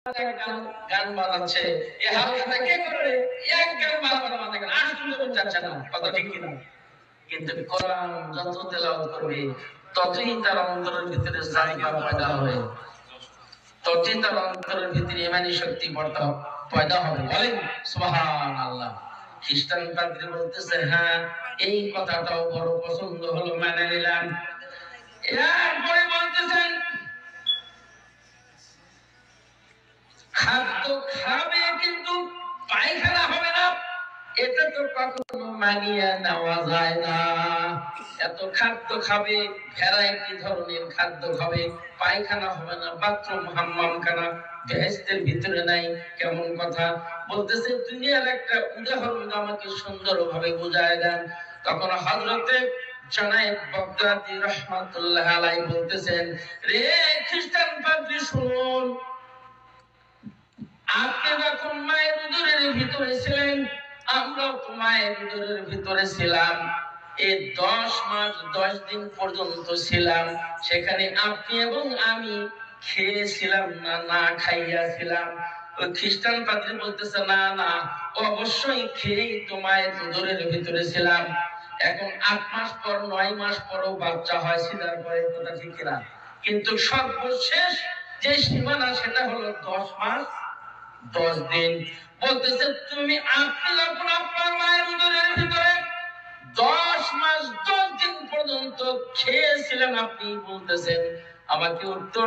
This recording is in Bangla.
গান বাজাচ্ছে, এ হালখাতা কে করে এক গান বাজানো মানে আর শুনতে চাচ্ছে না, কথা ঠিক কিনা? কিন্তু কোরআন যত তেলাওয়াত করবে ততই তার অন্তরের ভিতরে জাযবা পয়দা হবে, ততই তার অন্তরের ভিতরে ঈমানী শক্তি পয়দা হবে। বলেন সুবহানাল্লাহ। খ্রিস্টান পাদ্রী বলতেছে, হ্যাঁ এই কথাটাও বড় পছন্দ হলো, মেনে নিলাম। এরপরে বলতেছেন খাদ্য খাবে কিন্তু পায়খানা হবে না, এটা তো কখনো মানিয়ে নেওয়া যায় না। এত খাদ্য খাবে, ভ্যারাইটি ধরনের খাদ্য খাবে, পায়খানা হবে না, বাথরুম হাম্মাম খানা বেহেশতের ভিতরে নাই, কেমন কথা বলতেছে? দুনিয়ার একটা উদাহরণ আমাকে সুন্দরভাবে বুঝায় দেন। তখন হযরতে জনায়েব বাগদাদী রাহমাতুল্লাহ আলাইহি বলতেছেন, রে খ্রিস্টান পাদ্রী শুনুন, আপনি যখন মায়ের উদরের ভিতরে ছিলেন, আমরাও তো মায়ের উদরের ভিতরে ছিলাম। এই 10 মাস 10 দিন পর্যন্ত ছিলাম, সেখানে আপনি এবং আমি খেয়েছিলাম না, না খাইয়াছিলাম? ওই খ্রিস্টান পাদ্রী বলতেছে, না না, অবশ্যই খেয়েই তো মায়ের উদরের ভিতরে ছিলাম। এখন 8 মাস পর 9 মাস পরও বাচ্চা হয় সিজার করে, কথা ঠিক কিনা? কিন্তু সর্বশেষ যে সীমানা সেটা হলো 10 মাস 10 দিন। বলতেছে আপনি যখন আপনার মায়ের উদরের ভিতরে 10 মাস 10 দিন পর্যন্ত খেয়েছিলেন, আপনি বলতেছেন আমাকে উত্তর